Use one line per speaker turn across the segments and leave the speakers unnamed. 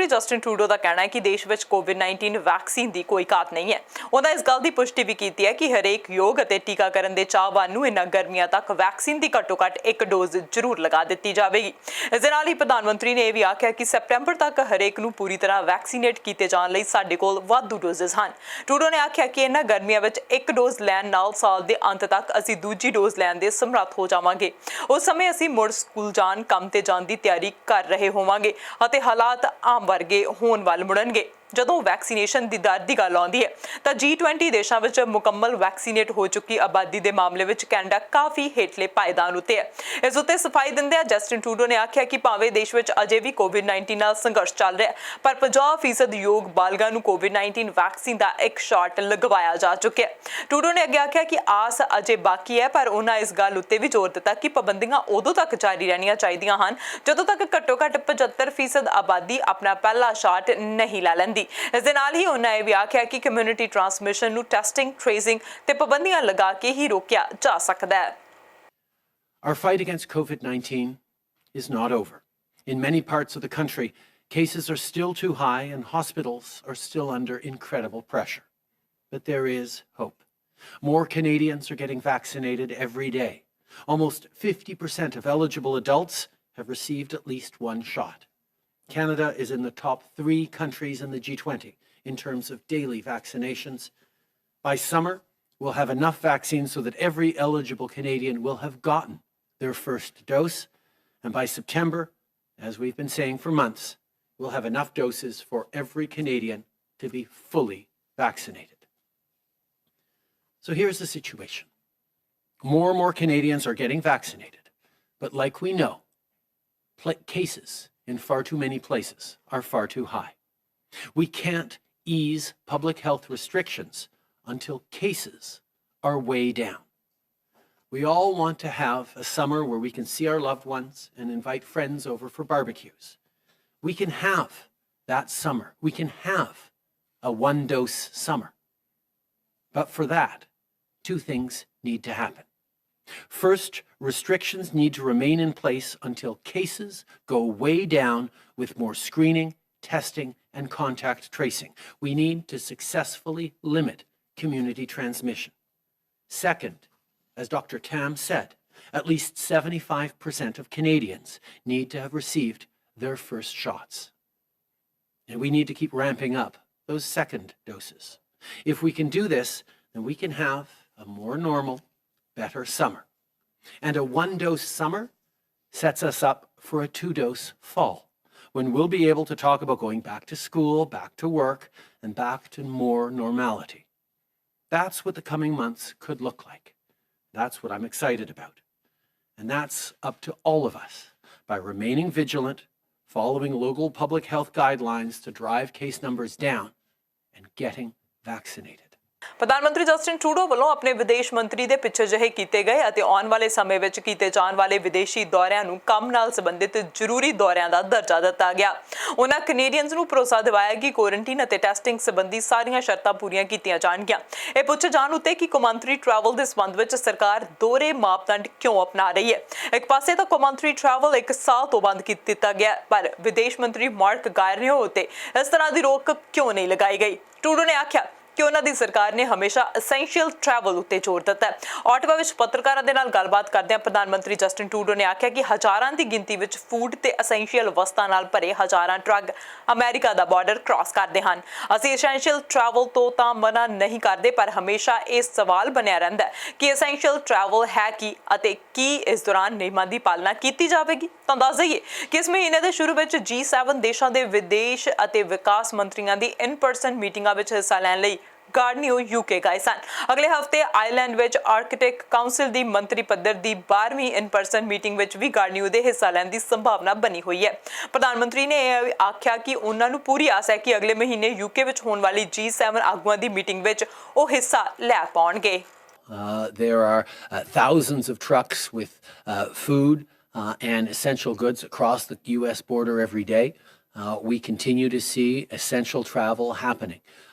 ਮੰਤਰੀ Justin Trudeau ਦਾ ਕਹਿਣਾ ਹੈ ਕਿ ਦੇਸ਼ ਵਿੱਚ ਕੋਵਿਡ-19 ਵੈਕਸੀਨ ਦੀ ਕੋਈ ਘਾਟ ਨਹੀਂ ਹੈ। ਉਹਨਾਂ ਇਸ ਗੱਲ ਦੀ ਪੁਸ਼ਟੀ ਵੀ ਕੀਤੀ ਹੈ ਕਿ ਹਰੇਕ ਯੋਗ ਅਤੇ ਟੀਕਾਕਰਨ ਦੇ ਚਾਹਵਾਨ ਨੂੰ ਇਨ੍ਹਾਂ ਗਰਮੀਆਂ ਤੱਕ ਵੈਕਸੀਨ ਦੀ ਘੱਟੋ-ਘੱਟ ਇੱਕ ਡੋਜ਼ ਜ਼ਰੂਰ ਲਗਾ ਦਿੱਤੀ ਜਾਵੇਗੀ। ਇਸ ਦੇ ਨਾਲ ਹੀ ਪ੍ਰਧਾਨ ਮੰਤਰੀ ਨੇ ਇਹ ਵੀ ਆਖਿਆ ਕਿ ਸੈਪਟੈਂਬਰ ਤੱਕ ਹਰੇਕ ਨੂੰ ਪੂਰੀ ਤਰ੍ਹਾਂ ਵੈਕਸੀਨੇਟ ਕੀਤੇ ਜਾਣ ਲਈ ਸਾਡੇ ਕੋਲ ਵਾਧੂ ਡੋਜ਼ਸ ਹਨ। ਟਰੂਡੋ ਨੇ ਆਖਿਆ ਕਿ ਇਨ੍ਹਾਂ ਗਰਮੀਆਂ ਵਿੱਚ ਇੱਕ ਡੋਜ਼ ਲੈਣ ਨਾਲ ਸਾਲ ਦੇ ਅੰਤ ਤੱਕ ਅਸੀਂ ਦੂਜੀ ਡੋਜ਼ ਲੈਣ ਦੇ ਸਮਰੱਥ ਹੋ ਜਾਵਾਂਗੇ। ਉਸ ਸਮੇਂ ਅਸੀਂ ਮੁੜ ਸਕੂਲ ਜਾਣ, ਕੰਮ ਤੇ ਜਾਣ ਦੀ ਤਿਆਰੀ ਕਰ ਰਹੇ ਹੋਵਾਂਗੇ ਅਤੇ ਹਾਲਾਤ ਆਮ ਵਰਗੇ ਹੋਣ ਵੱਲ ਮੁੜਨਗੇ। ਜਦੋਂ ਵੈਕਸੀਨੇਸ਼ਨ ਦੀ ਦਰ ਦੀ ਗੱਲ ਆਉਂਦੀ ਹੈ ਤਾਂ G20 ਦੇਸ਼ਾਂ ਵਿੱਚ ਮੁਕੰਮਲ ਵੈਕਸੀਨੇਟ ਹੋ ਚੁੱਕੀ ਆਬਾਦੀ ਦੇ ਮਾਮਲੇ ਵਿੱਚ ਕੈਨੇਡਾ ਕਾਫੀ ਹੇਠਲੇ ਪਾਇਦਾਨ ਉੱਤੇ ਹੈ। ਇਸ ਉੱਤੇ ਸਫਾਈ ਦਿੰਦਿਆਂ ਜਸਟਿਨ ਟਰੂਡੋ ਨੇ ਆਖਿਆ ਕਿ ਭਾਵੇਂ ਦੇਸ਼ ਵਿੱਚ ਅਜੇ ਵੀ ਕੋਵਿਡ-19 ਨਾਲ ਸੰਘਰਸ਼ ਚੱਲ ਰਿਹਾ ਹੈ, ਪਰ 50% ਯੋਗ ਬਾਲਗਾਂ ਨੂੰ ਕੋਵਿਡ-19 ਵੈਕਸੀਨ ਦਾ ਇੱਕ ਸ਼ਾਟ ਲਗਵਾਇਆ ਜਾ ਚੁੱਕਿਆ ਹੈ। ਟਰੂਡੋ ਨੇ ਅੱਗੇ ਆਖਿਆ ਕਿ ਆਸ ਅਜੇ ਬਾਕੀ ਹੈ, ਪਰ ਉਹਨਾਂ ਇਸ ਗੱਲ ਉੱਤੇ ਵੀ ਜ਼ੋਰ ਦਿੱਤਾ ਕਿ ਪਾਬੰਦੀਆਂ ਉਦੋਂ ਤੱਕ ਜਾਰੀ ਰਹਿਣੀਆਂ ਚਾਹੀਦੀਆਂ ਹਨ ਜਦੋਂ ਤੱਕ ਘੱਟੋ-ਘੱਟ 75% ਆਬਾਦੀ ਆਪਣਾ ਪਹਿਲਾ ਸ਼ਾਟ ਨਹੀਂ ਲੈ ਲੈਂਦੀ। ਇਸ ਦੇ ਨਾਲ ਹੀ ਉਹਨਾਂ ਇਹ ਵੀ ਆਖਿਆ ਕਿ ਕਮਿਊਨਿਟੀ ਟ੍ਰਾਂਸਮਿਸ਼ਨ ਨੂੰ ਟੈਸਟਿੰਗ, ਟ੍ਰੇਸਿੰਗ ਤੇ ਪਾਬੰਦੀਆਂ ਲਗਾ ਕੇ ਹੀ ਰੋਕਿਆ ਜਾ ਸਕਦਾ ਹੈ।
Our fight against COVID-19 is not over. In many parts of the country, cases are still too high and hospitals are still under incredible pressure. But there is hope. More Canadians are getting vaccinated every day. Almost 50% of eligible adults have received at least one shot. Canada is in the top 3 countries in the G20 in terms of daily vaccinations. By summer, we'll have enough vaccines so that every eligible Canadian will have gotten their first dose. And by September, as we've been saying for months, we'll have enough doses for every Canadian to be fully vaccinated. So here's the situation. More and more Canadians are getting vaccinated. But like we know, cases in far too many places are far too high. We can't ease public health restrictions until cases are way down. We all want to have a summer where we can see our loved ones and invite friends over for barbecues. We can have that summer. We can have a one-dose summer. But for that, 2 things need to happen. First, restrictions need to remain in place until cases go way down with more screening, testing, and contact tracing. We need to successfully limit community transmission. Second, as Dr. Tam said, at least 75% of Canadians need to have received their first shots. And we need to keep ramping up those second doses. If we can do this, then we can have a more normal, better summer. And a one-dose summer sets us up for a 2-dose fall, when we'll be able to talk about going back to school, back to work, and back to more normality. That's what the coming months could look like. That's what I'm excited about. And that's up to all of us by remaining vigilant, following local public health guidelines to drive case numbers down, and getting vaccinated.
ਪ੍ਰਧਾਨ ਮੰਤਰੀ Justin Trudeau ਵੱਲੋਂ ਆਪਣੇ ਵਿਦੇਸ਼ ਮੰਤਰੀ ਦੇ ਪਿੱਛੇ ਜਿਹੇ ਕੀਤੇ ਗਏ ਅਤੇ ਆਉਣ ਵਾਲੇ ਸਮੇਂ ਵਿੱਚ ਕੀਤੇ ਜਾਣ ਵਾਲੇ ਵਿਦੇਸ਼ੀ ਦੌਰਿਆਂ ਨੂੰ ਕੰਮ ਨਾਲ ਸੰਬੰਧਿਤ ਜ਼ਰੂਰੀ ਦੌਰਿਆਂ ਦਾ ਦਰਜਾ ਦਿੱਤਾ ਗਿਆ। ਉਹਨਾਂ ਕੈਨੇਡੀਅਨਜ਼ ਨੂੰ ਭਰੋਸਾ ਦਿਵਾਇਆ ਕਿ ਕੁਆਰੰਟੀਨ ਅਤੇ ਟੈਸਟਿੰਗ ਸੰਬੰਧੀ ਸਾਰੀਆਂ ਸ਼ਰਤਾਂ ਪੂਰੀਆਂ ਕੀਤੀਆਂ ਜਾਣਗੀਆਂ। ਇਹ ਪੁੱਛੇ ਜਾਣ ਉੱਤੇ ਕਿ ਕੌਮਾਂਤਰੀ ਟਰੈਵਲ ਦੇ ਸੰਬੰਧ ਵਿੱਚ ਸਰਕਾਰ ਦੋਹਰੇ ਮਾਪਦੰਡ ਕਿਉਂ ਅਪਣਾ ਰਹੀ ਹੈ। ਇੱਕ ਪਾਸੇ ਤਾਂ ਕੌਮਾਂਤਰੀ ਟਰੈਵਲ 1 ਸਾਲ ਤੋਂ ਬੰਦ ਕੀਤਾ ਦਿੱਤਾ ਗਿਆ, ਪਰ ਵਿਦੇਸ਼ ਮੰਤਰੀ ਮਾਰਕ ਗਾਰਨੀਓ ਉੱਤੇ ਇਸ ਤਰ੍ਹਾਂ ਦੀ ਰੋਕ ਕਿਉਂ ਨਹੀਂ ਲਗਾਈ ਗਈ। ਟਰੂਡੋ ਨੇ ਆਖਿਆ ਕਿ ਉਹਨਾਂ ਦੀ ਸਰਕਾਰ ਨੇ ਹਮੇਸ਼ਾ ਐਸੈਂਸ਼ੀਅਲ ਟਰੈਵਲ ਉੱਤੇ ਜ਼ੋਰ ਦਿੱਤਾ ਹੈ। ਆਟਵਾ ਵਿੱਚ ਪੱਤਰਕਾਰਾਂ ਦੇ ਨਾਲ ਗੱਲਬਾਤ ਕਰਦਿਆਂ ਪ੍ਰਧਾਨ ਮੰਤਰੀ ਜਸਟਿਨ ਟਰੂਡੋ ਨੇ ਆਖਿਆ ਕਿ ਹਜ਼ਾਰਾਂ ਦੀ ਗਿਣਤੀ ਵਿੱਚ ਫੂਡ ਤੇ ਐਸੈਂਸ਼ੀਅਲ ਵਸਤਾਂ ਨਾਲ ਭਰੇ ਹਜ਼ਾਰਾਂ ਟਰੱਕ ਅਮਰੀਕਾ ਦਾ ਬਾਰਡਰ ਕ੍ਰਾਸ ਕਰਦੇ ਹਨ। ਅਸੀਂ ਐਸੈਂਸ਼ੀਅਲ ਟਰੈਵਲ ਤੋਂ ਤਾਂ ਮਨਾ ਨਹੀਂ ਕਰਦੇ, ਪਰ ਹਮੇਸ਼ਾ ਇਹ ਸਵਾਲ ਬਣਿਆ ਰਹਿੰਦਾ ਹੈ ਕਿ ਐਸੈਂਸ਼ੀਅਲ ਟਰੈਵਲ ਹੈ ਕੀ ਅਤੇ ਕੀ ਇਸ ਦੌਰਾਨ ਨਿਯਮਾਂ ਦੀ ਪਾਲਣਾ ਕੀਤੀ ਜਾਵੇਗੀ। ਤਾਂ ਦੱਸ ਦਈਏ ਕਿ ਇਸ ਮਹੀਨੇ ਦੇ ਸ਼ੁਰੂ ਵਿੱਚ G7 ਦੇਸ਼ਾਂ ਦੇ ਵਿਦੇਸ਼ ਅਤੇ ਵਿਕਾਸ ਮੰਤਰੀਆਂ ਦੀ ਇਨ-ਪਰਸਨ ਮੀਟਿੰਗਾਂ ਵਿੱਚ ਹਿੱਸਾ ਲੈਣ ਲਈ ਗਾਰਨੀਓ UK ਗਏ ਸਨ। ਅਗਲੇ ਹਫ਼ਤੇ ਆਇਰਲੈਂਡ ਵਿੱਚ ਆਰਕਟਿਕ ਕਾਉਂਸਲ ਦੀ ਮੰਤਰੀ ਪੱਧਰ ਦੀ 12ਵੀਂ ਇਨ-ਪਰਸਨ ਮੀਟਿੰਗ ਵਿੱਚ ਵੀ ਗਾਰਨੀਓ ਦੇ ਹਿੱਸਾ ਲੈਣ ਦੀ ਸੰਭਾਵਨਾ ਬਣੀ ਹੋਈ ਹੈ। ਪ੍ਰਧਾਨ ਮੰਤਰੀ ਨੇ ਇਹ ਆਖਿਆ ਕਿ ਉਹਨਾਂ ਨੂੰ ਪੂਰੀ ਆਸ ਹੈ ਕਿ ਅਗਲੇ ਮਹੀਨੇ UK ਵਿੱਚ ਹੋਣ ਵਾਲੀ G7 ਆਗੂਆਂ ਦੀ ਮੀਟਿੰਗ ਵਿੱਚ ਉਹ ਹਿੱਸਾ ਲੈ ਪਾਉਣਗੇ।
There are thousands of trucks with food and essential goods across the US border every day. We continue to see essential travel happening.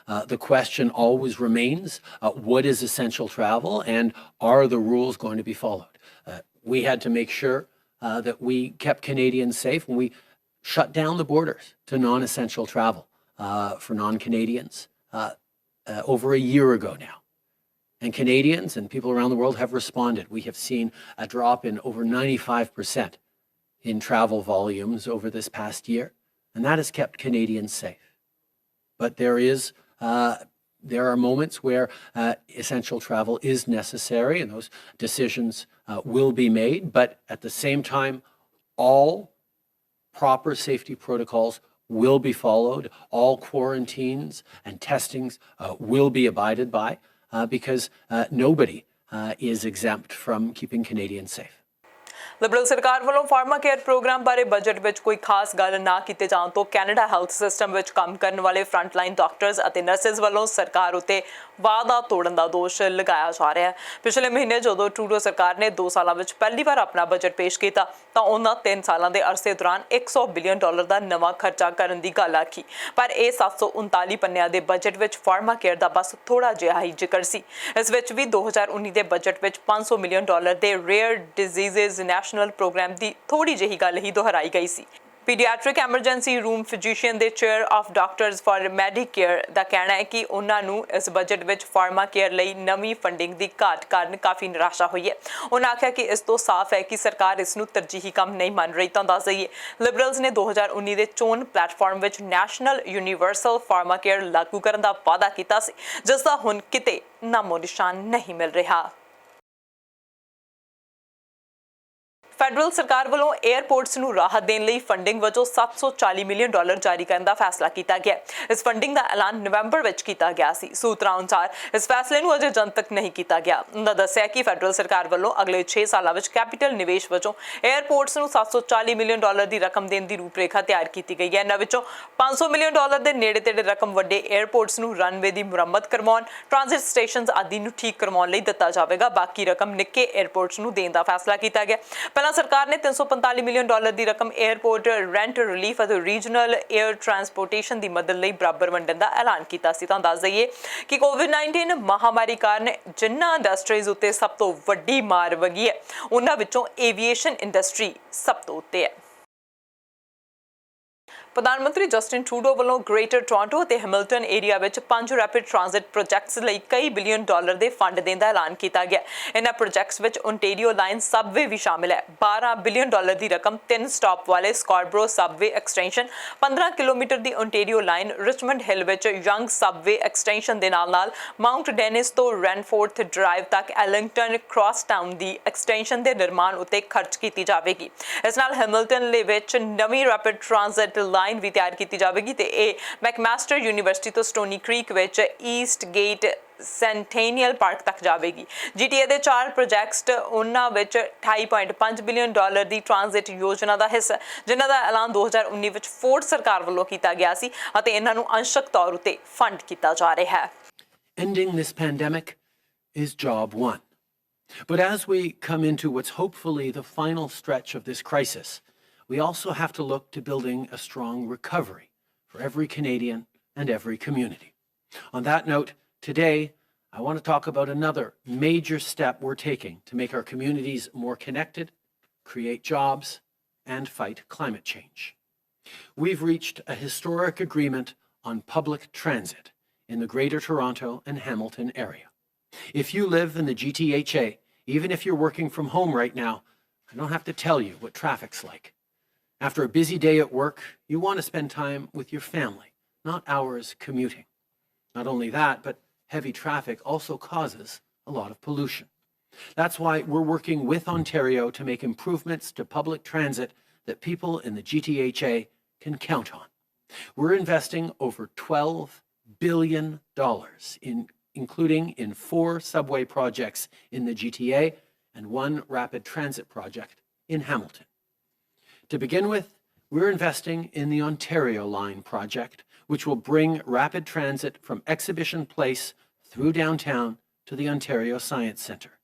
The question always remains, what is essential travel and are the rules going to be followed? We had to make sure that we kept Canadians safe when we shut down the borders to non-essential travel for non-Canadians over a year ago now. And Canadians and people around the world have responded. We have seen a drop in over 95% in travel volumes over this past year, and that has kept Canadians safe. But there are moments where essential travel is necessary, and those decisions will be made. But at the same time, all proper safety protocols will be followed. All quarantines and testings will be abided by because nobody is exempt from keeping Canadians safe.
Liberal ਸਰਕਾਰ ਵੱਲੋਂ pharma care programme ਬਾਰੇ budget ਵਿੱਚ ਕੋਈ ਖਾਸ ਗੱਲ ਨਾ ਕੀਤੇ ਜਾਣ ਤੋਂ ਕੈਨੇਡਾ ਹੈਲਥ ਸਿਸਟਮ ਵਿੱਚ ਕੰਮ ਕਰਨ ਵਾਲੇ ਫਰੰਟਲਾਈਨ ਡਾਕਟਰਸ ਅਤੇ ਨਰਸਿਸ ਵੱਲੋਂ ਸਰਕਾਰ ਉੱਤੇ ਵਾਅਦਾ ਤੋੜਨ ਦਾ ਦੋਸ਼ ਲਗਾਇਆ ਜਾ ਰਿਹਾ ਹੈ। ਪਿਛਲੇ ਮਹੀਨੇ ਜਦੋਂ ਟਰੂਡੋ ਸਰਕਾਰ ਨੇ 2 ਸਾਲਾਂ ਵਿੱਚ ਪਹਿਲੀ ਵਾਰ ਆਪਣਾ ਬਜਟ ਪੇਸ਼ ਕੀਤਾ ਤਾਂ ਉਹਨਾਂ 3 ਸਾਲਾਂ ਦੇ ਅਰਸੇ ਦੌਰਾਨ $100 ਬਿਲੀਅਨ ਦਾ ਨਵਾਂ ਖਰਚਾ ਕਰਨ ਦੀ ਗੱਲ ਆਖੀ। ਪਰ ਇਹ 739 ਪੰਨਿਆਂ ਦੇ ਬਜਟ ਵਿੱਚ ਫਾਰਮਾ ਕੇਅਰ ਦਾ ਬਸ ਥੋੜਾ ਜਿਹਾ ਹੀ ਜ਼ਿਕਰ ਸੀ। ਇਸ ਵਿੱਚ ਵੀ 2019 ਦੇ ਬਜਟ ਵਿੱਚ $500 ਮਿਲੀਅਨ ਦੇ ਰੇਅਰ ਡਿਜ਼ੀਜ਼ਜ਼ ਨੈਸ਼ਨਲ ਪ੍ਰੋਗਰਾਮ ਦੀ ਥੋੜੀ ਜਿਹੀ ਗੱਲ ਹੀ ਦੁਹਰਾਈ ਗਈ ਸੀ। ਪੀਡੀਆਟ੍ਰਿਕ ਐਮਰਜੈਂਸੀ ਰੂਮ ਫਿਜ਼ੀਸ਼ੀਅਨ ਦੇ chair of doctors for Medicare ਦਾ ਕਹਿਣਾ ਹੈ ਕਿ ਉਹਨਾਂ ਨੂੰ ਇਸ ਬਜਟ ਵਿੱਚ ਫਾਰਮਾ ਕੇਅਰ ਲਈ ਨਵੀਂ ਫੰਡਿੰਗ ਦੀ ਘਾਟ ਕਾਰਨ ਕਾਫੀ ਨਿਰਾਸ਼ਾ ਹੋਈ ਹੈ। ਉਹਨਾਂ ਆਖਿਆ ਕਿ ਇਸ ਤੋਂ ਸਾਫ਼ ਹੈ ਕਿ ਸਰਕਾਰ ਇਸ ਨੂੰ ਤਰਜੀਹੀ ਕੰਮ ਨਹੀਂ ਮੰਨ ਰਹੀ। ਤਾਂ ਦੱਸ ਦਈਏ ਲਿਬਰਲਸ ਨੇ 2019 ਦੇ ਚੋਣ ਪਲੇਟਫਾਰਮ ਵਿੱਚ ਨੈਸ਼ਨਲ ਯੂਨੀਵਰਸਲ ਫਾਰਮਾ ਕੇਅਰ ਲਾਗੂ ਕਰਨ ਦਾ ਵਾਅਦਾ ਕੀਤਾ ਸੀ, ਜਿਸ ਦਾ ਹੁਣ ਕਿਤੇ ਨਾਮੋ ਨਿਸ਼ਾਨ ਨਹੀਂ ਮਿਲ ਰਿਹਾ। ਫੈਡਰਲ ਸਰਕਾਰ ਵੱਲੋਂ ਏਅਰਪੋਰਟਸ ਨੂੰ ਰਾਹਤ ਦੇਣ ਲਈ ਫੰਡਿੰਗ ਵਜੋਂ $740 ਮਿਲੀਅਨ ਜਾਰੀ ਕਰਨ ਦਾ ਫੈਸਲਾ ਕੀਤਾ ਗਿਆ। ਇਸ ਫੰਡਿੰਗ ਦਾ ਐਲਾਨ ਨਵੰਬਰ ਵਿੱਚ ਕੀਤਾ ਗਿਆ ਸੀ। ਸੂਤਰਾਂ ਅਨੁਸਾਰ ਇਸ ਫੈਸਲੇ ਨੂੰ ਅਜੇ ਜਨਤਕ ਨਹੀਂ ਕੀਤਾ ਗਿਆ। ਉਹਨਾਂ ਦੱਸਿਆ ਕਿ ਫੈਡਰਲ ਸਰਕਾਰ ਵੱਲੋਂ ਅਗਲੇ 6 ਸਾਲਾਂ ਵਿੱਚ ਕੈਪੀਟਲ ਨਿਵੇਸ਼ ਵਜੋਂ ਏਅਰਪੋਰਟਸ ਨੂੰ $740 ਮਿਲੀਅਨ ਦੀ ਰਕਮ ਦੇਣ ਦੀ ਰੂਪਰੇਖਾ ਤਿਆਰ ਕੀਤੀ ਗਈ ਹੈ। ਇਹਨਾਂ ਵਿੱਚੋਂ $500 ਮਿਲੀਅਨ ਦੇ ਨੇੜੇ ਤੇੜੇ ਰਕਮ ਵੱਡੇ ਏਅਰਪੋਰਟਸ ਨੂੰ ਰਨਵੇ ਦੀ ਮੁਰੰਮਤ ਕਰਵਾਉਣ, ਟ੍ਰਾਂਜ਼ਿਟ ਸਟੇਸ਼ਨਸ ਆਦਿ ਨੂੰ ਠੀਕ ਕਰਵਾਉਣ ਲਈ ਦਿੱਤਾ ਜਾਵੇਗਾ। ਬਾਕੀ ਰਕਮ ਨਿੱਕੇ ਏਅਰਪੋਰਟਸ ਨੂੰ ਦੇਣ ਦਾ ਫੈਸਲਾ ਕੀਤਾ ਗਿਆ। ਸਰਕਾਰ ਨੇ $345 ਮਿਲੀਅਨ ਦੀ ਰਕਮ ਏਅਰਪੋਰਟ ਰੈਂਟ ਰਿਲੀਫ ਅਤੇ ਰੀਜਨਲ ਏਅਰ ਟਰਾਂਸਪੋਰਟੇਸ਼ਨ ਦੀ ਮਦਦ ਲਈ ਬਰਾਬਰ ਵੰਡਣ ਦਾ ਐਲਾਨ ਕੀਤਾ ਸੀ। ਤਾਂ ਦੱਸ ਦਈਏ ਕਿ ਕੋਵਿਡ-19 ਮਹਾਮਾਰੀ ਕਾਰਨ ਜਿਨ੍ਹਾਂ ਇੰਡਸਟਰੀਜ਼ ਉੱਤੇ ਸਭ ਤੋਂ ਵੱਡੀ ਮਾਰ ਵਗੀ ਹੈ, ਉਹਨਾਂ ਵਿੱਚੋਂ ਏਵੀਏਸ਼ਨ ਇੰਡਸਟਰੀ ਸਭ ਤੋਂ ਉੱਤੇ ਹੈ। ਪ੍ਰਧਾਨ ਮੰਤਰੀ ਜਸਟਿਨ ਟਰੂਡੋ ਵੱਲੋਂ ਗ੍ਰੇਟਰ ਟੋਰਾਂਟੋ ਅਤੇ ਹੈਮਿਲਟਨ ਏਰੀਆ ਵਿੱਚ 5 ਰੈਪਿਡ ਟ੍ਰਾਂਜ਼ਿਟ ਪ੍ਰੋਜੈਕਟਸ ਲਈ ਕਈ ਬਿਲੀਅਨ ਡਾਲਰ ਦੇ ਫੰਡ ਦੇਣ ਦਾ ਐਲਾਨ ਕੀਤਾ ਗਿਆ। ਇਹਨਾਂ ਪ੍ਰੋਜੈਕਟਸ ਵਿੱਚ ਓਨਟਾਰੀਓ ਲਾਈਨ ਸਬਵੇ ਵੀ ਸ਼ਾਮਿਲ ਹੈ। $12 ਬਿਲੀਅਨ ਦੀ ਰਕਮ 3 ਸਟਾਪ ਵਾਲੇ ਸਕਾਰਬਰੋ ਸਬਵੇ ਐਕਸਟੈਂਸ਼ਨ, 15 ਕਿਲੋਮੀਟਰ ਦੀ ਓਨਟਾਰੀਓ ਲਾਈਨ ਰਿਚਮੰਡ ਹਿੱਲ ਵਿੱਚ ਯੰਗ ਸਬਵੇ ਐਕਸਟੈਂਸ਼ਨ ਦੇ ਨਾਲ ਮਾਊਂਟ ਡੈਨਿਸ ਤੋਂ ਰੈਨਫੋਰਥ ਡਰਾਈਵ ਤੱਕ ਐਲਿੰਗਟਨ ਕ੍ਰਾਸ ਟਾਊਨ ਦੀ ਐਕਸਟੈਂਸ਼ਨ ਦੇ ਨਿਰਮਾਣ ਉੱਤੇ ਖਰਚ ਕੀਤੀ ਜਾਵੇਗੀ। ਇਸ ਨਾਲ ਹੈਮਿਲਟਨ ਵਿੱਚ ਨਵੀਂ ਰੈਪਿਡ ਟ੍ਰਾਂਜ਼ਿਟ ਲਾਈਨ ਵੀ ਤਿਆਰ ਕੀਤੀ ਜਾਵੇਗੀ ਤੇ ਇਹ ਮੈਕਮਾਸਟਰ ਯੂਨੀਵਰਸਿਟੀ ਤੋਂ ਸਟੋਨੀ ਕ੍ਰੀਕ ਵਿੱਚ ਈਸਟ ਗੇਟ ਸੈਂਟੇਨੀਅਲ ਪਾਰਕ ਤੱਕ ਜਾਵੇਗੀ। GTA ਦੇ 4 ਪ੍ਰੋਜੈਕਟਸ ਉਹਨਾਂ ਵਿੱਚ $28.5 ਬਿਲੀਅਨ ਦੀ ਟ੍ਰਾਂਜ਼ਿਟ ਯੋਜਨਾ ਦਾ ਹਿੱਸਾ, ਜਿਨ੍ਹਾਂ ਦਾ ਐਲਾਨ 2019 ਵਿੱਚ ਫੋਰਡ ਸਰਕਾਰ ਵੱਲੋਂ ਕੀਤਾ ਗਿਆ ਸੀ ਅਤੇ ਇਹਨਾਂ ਨੂੰ ਅੰਸ਼ਕ ਤੌਰ ਉੱਤੇ ਫੰਡ ਕੀਤਾ ਜਾ ਰਿਹਾ ਹੈ।
Ending this pandemic is job one. But as we come into what's hopefully the final stretch of this crisis, we also have to look to building a strong recovery for every Canadian and every community. On that note, today, I want to talk about another major step we're taking to make our communities more connected, create jobs, and fight climate change. We've reached a historic agreement on public transit in the Greater Toronto and Hamilton area. If you live in the GTHA, even if you're working from home right now, I don't have to tell you what traffic's like. After a busy day at work, you want to spend time with your family, not hours commuting. Not only that, but heavy traffic also causes a lot of pollution. That's why we're working with Ontario to make improvements to public transit that people in the GTHA can count on. We're investing over $12 billion including in 4 subway projects in the GTA and 1 rapid transit project in Hamilton. To begin with, we're investing in the Ontario Line project, which will bring rapid transit from Exhibition Place through downtown to the Ontario Science Centre.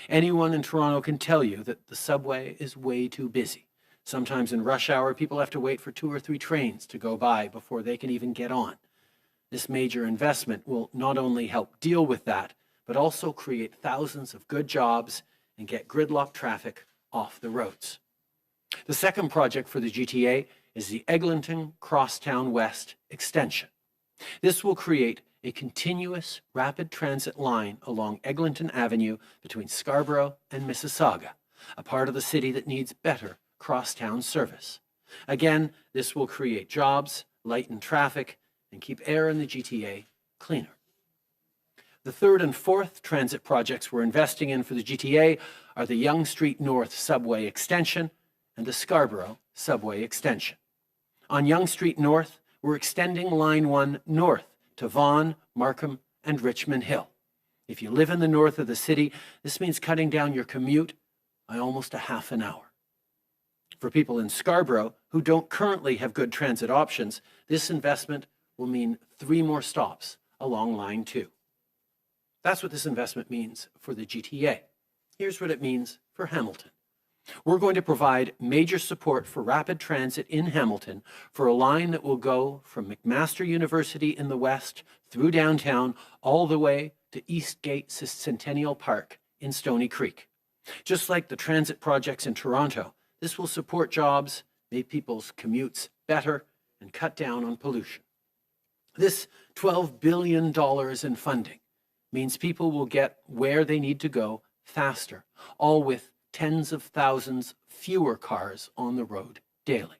Anyone in Toronto can tell you that the subway is way too busy. Sometimes in rush hour, people have to wait for 2 or 3 trains to go by before they can even get on. This major investment will not only help deal with that, but also create thousands of good jobs and get gridlock traffic off the roads. The second project for the GTA is the Eglinton Crosstown West extension. This will create a continuous rapid transit line along Eglinton Avenue between Scarborough and Mississauga, a part of the city that needs better crosstown service. Again, this will create jobs, lighten traffic, and keep air in the GTA cleaner. The third and fourth transit projects we're investing in for the GTA are the Yonge Street North subway extension and the Scarborough subway extension. On Yonge Street North, we're extending Line 1 north to Vaughan, Markham, and Richmond Hill. If you live in the north of the city, this means cutting down your commute by almost a half an hour. For people in Scarborough who don't currently have good transit options, this investment will mean 3 more stops along Line 2. That's what this investment means for the GTA. Here's what it means for Hamilton. We're going to provide major support for rapid transit in Hamilton for a line that will go from McMaster University in the west through downtown all the way to Eastgate Centennial Park in Stony Creek. Just like the transit projects in Toronto, this will support jobs, make people's commutes better, and cut down on pollution. This $12 billion in funding means people will get where they need to go faster, all with tens of thousands fewer cars on the road daily.